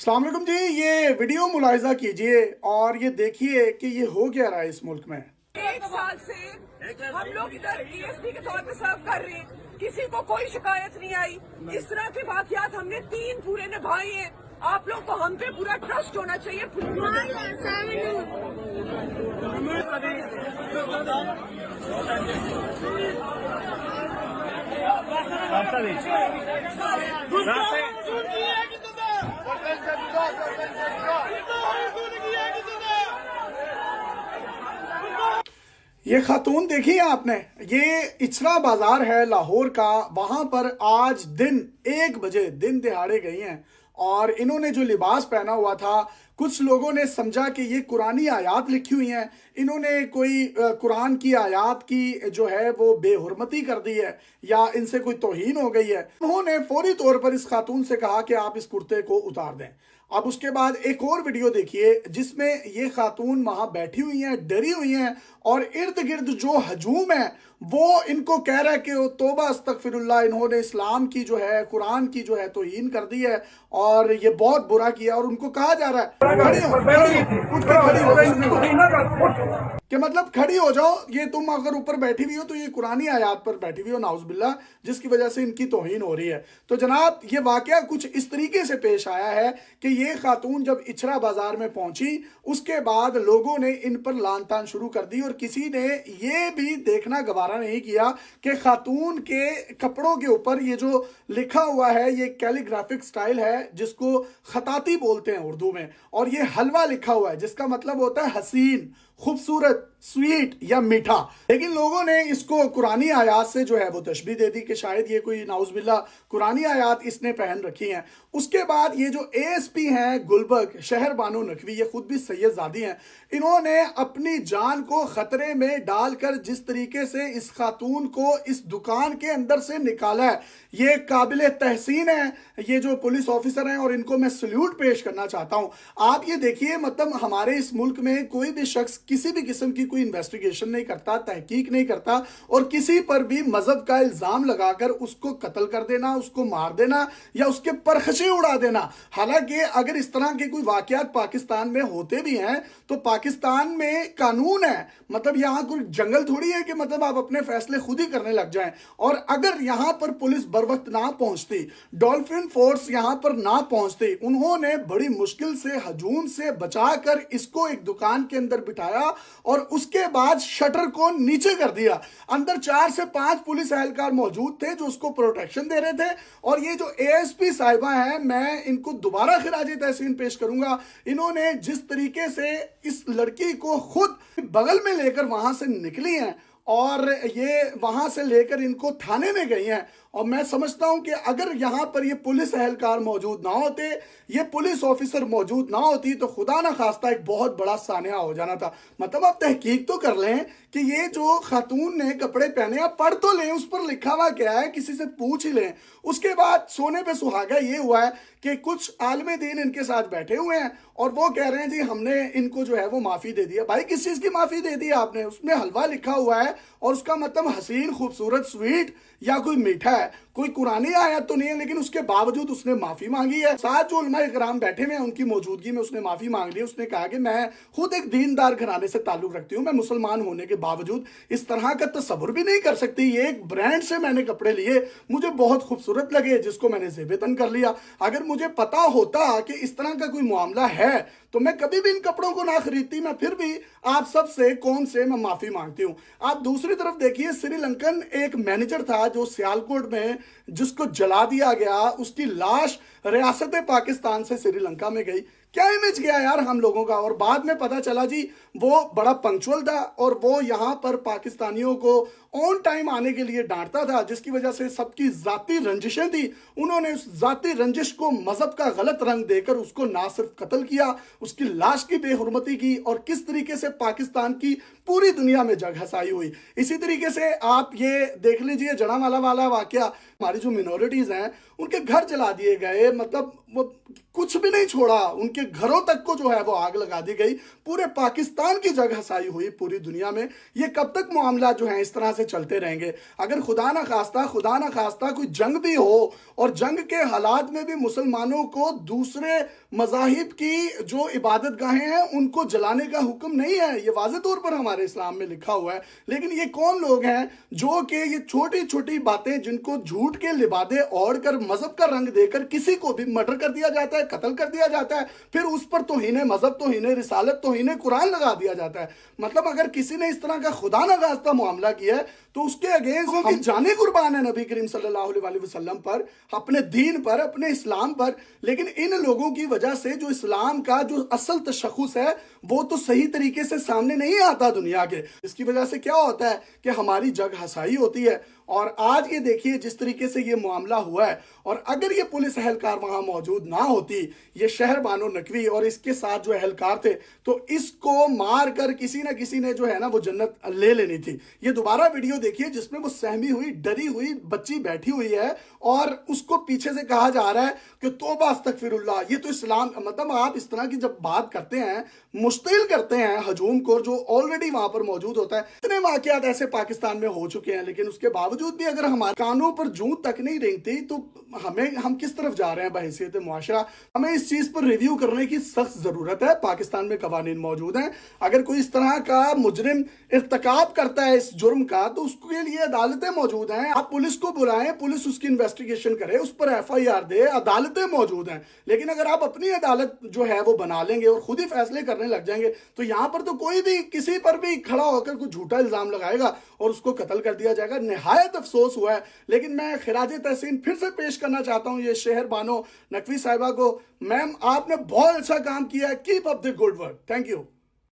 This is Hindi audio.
अस्सलाम वालेकुम जी। ये वीडियो मुलाहिजा कीजिए और ये देखिए कि ये हो क्या रहा है इस मुल्क में। एक साल से हम लोग इधर ईएसपी के तौर पे सर्व कर रहे हैं, किसी को कोई शिकायत नहीं आई। इस तरह के वाकयात हमने 3 पूरे निभाए हैं। आप लोग को हम पे पूरा ट्रस्ट होना चाहिए। ये खातून देखी है आपने, ये इचरा बाजार है लाहौर का, वहां पर आज दिन 1 बजे दिन दिहाड़े गई हैं और इन्होंने जो लिबास पहना हुआ था, कुछ लोगों ने समझा कि ये कुरानी आयात लिखी हुई हैं। इन्होंने कोई कुरान की आयात की जो है वो बेहुरमती कर दी है या इनसे कोई तौहीन हो गई है। उन्होंने फौरी तौर पर इस खातून से कहा कि आप इस कुर्ते को उतार दें। अब उसके बाद एक और वीडियो देखिए जिसमें ये खातून वहां बैठी हुई हैं, डरी हुई हैं और इर्द गिर्द जो हजूम है वो इनको कह रहा है कि तौबा अस्तगफिरुल्लाह, इन्होंने इस्लाम की जो है, कुरान की जो है तौहीन कर दी है और ये बहुत बुरा किया। और उनको कहा जा रहा है खड़ी हो, उठ के खड़ी हो, कि मतलब खड़ी हो जाओ, ये तुम अगर ऊपर बैठी हुई हो तो ये कुरानी आयात पर बैठी हुई हो नाउजुबिल्लाह, जिसकी वजह से इनकी तौहीन हो रही है। तो जनाब ये वाकया कुछ इस तरीके से पेश आया है कि ये खातून जब इचरा बाजार में पहुंची उसके बाद लोगों ने इन पर लान तान शुरू कर दी और किसी ने ये भी देखना गवारा नहीं किया कि खातून के कपड़ों के ऊपर ये जो लिखा हुआ है ये कैलीग्राफिक स्टाइल है जिसको खताती बोलते हैं उर्दू में, और ये हलवा लिखा हुआ है जिसका मतलब होता है हसीन, खूबसूरत, स्वीट या मीठा। लेकिन लोगों ने इसको कुरानी आयात से जो है वो तशबीह दे दी कि शायद ये कोई नाउजुबिल्लाह कुरानी आयात इसने पहन रखी हैं। उसके बाद ये जो एएसपी हैं गुलबर्ग शहर बानो नकवी, ये खुद भी सैयदजादी हैं, इन्होंने अपनी जान को खतरे में डालकर जिस तरीके से इस खातून को इस दुकान के अंदर से निकाला है, ये काबिल तहसीन है। ये जो पुलिस ऑफिसर हैं और इनको मैं सल्यूट पेश करना चाहता हूं। आप ये देखिए, मतलब हमारे इस मुल्क में कोई भी शख्स किसी भी किस्म की कोई इन्वेस्टिगेशन नहीं करता, तहकीक नहीं करता और किसी पर भी मजहब का इल्जाम लगाकर उसको कत्ल कर देना, उसको मार देना या उसके परखचे उड़ा देना। हालांकि अगर इस तरह के कोई वाकयात पाकिस्तान में होते भी हैं तो पाकिस्तान में कानून है, मतलब यहां कोई जंगल थोड़ी है कि मतलब आप अपने फैसले खुद ही करने लग जाएं। और अगर यहां पर पुलिस बर वक्त ना पहुंचती, डॉल्फिन फोर्स यहां पर ना पहुंचती, उन्होंने बड़ी मुश्किल से हजूम से बचाकर इसको एक दुकान के अंदर बिठाया और उसके बाद शटर को नीचे कर दिया। अंदर 4 से 5 पुलिस एहलकार मौजूद थे जो उसको प्रोटेक्शन दे रहे थे। और ये जो एएसपी साहिबा हैं, मैं इनको दोबारा खिराज तहसीन पेश करूंगा। इन्होंने जिस तरीके से इस लड़की को खुद बगल में लेकर वहां से निकली हैं और ये वहां से लेकर इनको थाने में गई हैं, और मैं समझता हूं कि अगर यहां पर ये पुलिस एहलकार मौजूद ना होते, ये पुलिस ऑफिसर मौजूद ना होती तो खुदा ना खास्ता एक बहुत बड़ा सानिया हो जाना था। मतलब आप तहकीक तो कर लें कि ये जो खातून ने कपड़े पहने, आप पढ़ तो लें उस पर लिखा हुआ क्या है, किसी से पूछ ही लें। उसके बाद सोने पे सुहागा ये हुआ है कि कुछ आलमे दीन इनके साथ बैठे हुए हैं और वो कह रहे हैं जी हमने इनको जो है वो माफी दे दिया। भाई किस चीज की माफी दे दी आपने? उसमें हलवा लिखा हुआ है और उसका मतलब हसीन, खूबसूरत, स्वीट या कोई मीठा है। कोई कुरानी आयत तो नहीं है, लेकिन उसके बावजूद उसने माफी मांगी है। साथ जो उलमा इकराम बैठे हुए हैं उनकी मौजूदगी में उसने माफी मांग ली। उसने कहा कि मैं खुद एक दीनदार घराने से ताल्लुक रखती हूँ, मैं मुसलमान होने के बावजूद इस तरह का तसव्वुर भी नहीं कर सकती। ये एक ब्रांड से मैंने कपड़े लिए, मुझे बहुत खूबसूरत लगे, जिसको मैंने जेबेतन कर लिया। अगर मुझे पता होता कि इस तरह का कोई मामला है तो मैं कभी भी इन कपड़ों को ना खरीदती। मैं फिर भी आप सबसे कौन से मैं माफी मांगती हूं। आप दूसरी तरफ देखिए, श्रीलंकन एक मैनेजर था जो सियालकोट में, जिसको जला दिया गया, उसकी लाश रियासत पाकिस्तान से श्रीलंका में गई। क्या इमेज गया यार हम लोगों का। और बाद में पता चला जी वो बड़ा पंक्चुअल था और वो यहां पर पाकिस्तानियों को ऑन टाइम आने के लिए डांटता था, जिसकी वजह से सबकी जाती रंजिशें थी। उन्होंने उस जाती रंजिश को मजहब का गलत रंग देकर उसको ना सिर्फ कत्ल किया, उसकी लाश की बेहुरमती की और किस तरीके से पाकिस्तान की पूरी दुनिया में जग हसाई हुई। इसी तरीके से आप ये देख लीजिए जड़ावाला वाला वाकया, हमारी जो मिनोरिटीज हैं उनके घर जला दिए गए, मतलब वो कुछ भी नहीं नहीं छोड़ा, उनके घरों तक को जो है वो आग लगा दी गई। पूरे पाकिस्तान की जग हसाई हुई पूरी दुनिया में। ये कब तक मामला जो है इस तरह से चलते रहेंगे? अगर खुदा ना खास्ता कोई जंग भी हो और जंग के हालात में भी मुसलमानों को दूसरे मजाहिब की जो इबादत गाहें हैं उनको जलाने का हुक्म नहीं है, ये वाज़े तौर पर हमारे इस्लाम में लिखा हुआ है। लेकिन ये कौन लोग हैं जो कि ये छोटी छोटी बातें जिनको झूठ के लिबादे ओढ़ कर मजहब का रंग देकर किसी को भी मर्डर कर दिया जाता है, कत्ल कर दिया जाता है, फिर उस पर तौहीन मजहब, तौहीन रिसालत, तौहीन कुरान लगा दिया जाता है। मतलब अगर किसी ने इस तरह का खुदा ना खास्ता मामला किया है तो उसके अगेंस्ट हम जाने कुर्बान है नबी करीम सल्लल्लाहु अलैहि वसल्लम पर, अपने दीन पर, अपने इस्लाम पर। लेकिन इन लोगों की वजह से जो इस्लाम का जो असल तशख़्ख़ुस है वो तो सही तरीके से सामने नहीं आता दुनिया के। इसकी वजह से क्या होता है कि हमारी जग हसाई होती है। और आज ये देखिए जिस तरीके से ये मामला हुआ है, और अगर ये पुलिस एहलकार वहां मौजूद ना होती, ये शहर बानो नकवी और इसके साथ जो एहलकार थे, तो इसको मार कर किसी ना किसी ने जो है ना वो जन्नत ले लेनी थी। ये दोबारा वीडियो देखिए जिसमें वो सहमी हुई, डरी हुई बच्ची बैठी हुई है और उसको पीछे से कहा जा रहा है कि तौबा अस्तगफिरुल्लाह। ये तो इस्लाम, मतलब आप इस तरह की जब बात करते हैं, मुश्तिल करते हैं हजूम को जो ऑलरेडी वहां पर मौजूद होता है। इतने वाकयात ऐसे पाकिस्तान में हो चुके हैं, लेकिन उसके बावजूद भी अगर हमारे कानों पर जूं तक नहीं रेंगती तो हम किस तरफ जा रहे हैं बहैसियत मुआशरा। हमें इस चीज पर रिव्यू करने की सख्त जरूरत है। पाकिस्तान में कवानीन मौजूद हैं, अगर कोई इस तरह का मुजरिम इर्तकाब करता है इस जुर्म का तो उसके लिए अदालतें मौजूद हैं। आप पुलिस को बुलाएं, पुलिस उसकी इन्वेस्टिगेशन करे, उस पर FIR दे, अदालतें मौजूद हैं। लेकिन अगर आप अपनी अदालत जो है वो बना लेंगे और खुद ही फैसले करने लग जाएंगे तो यहां पर तो कोई भी किसी पर भी खड़ा होकर कुछ झूठा इल्जाम लगाएगा और उसको कत्ल कर दिया जाएगा। निहायत अफसोस हुआ है। लेकिन मैं खिराज तहसीन फिर से पेश करना चाहता हूं ये शहर बानो नकवी साहिबा को। मैम, आपने बहुत अच्छा काम किया है। Keep up the good work. Thank you.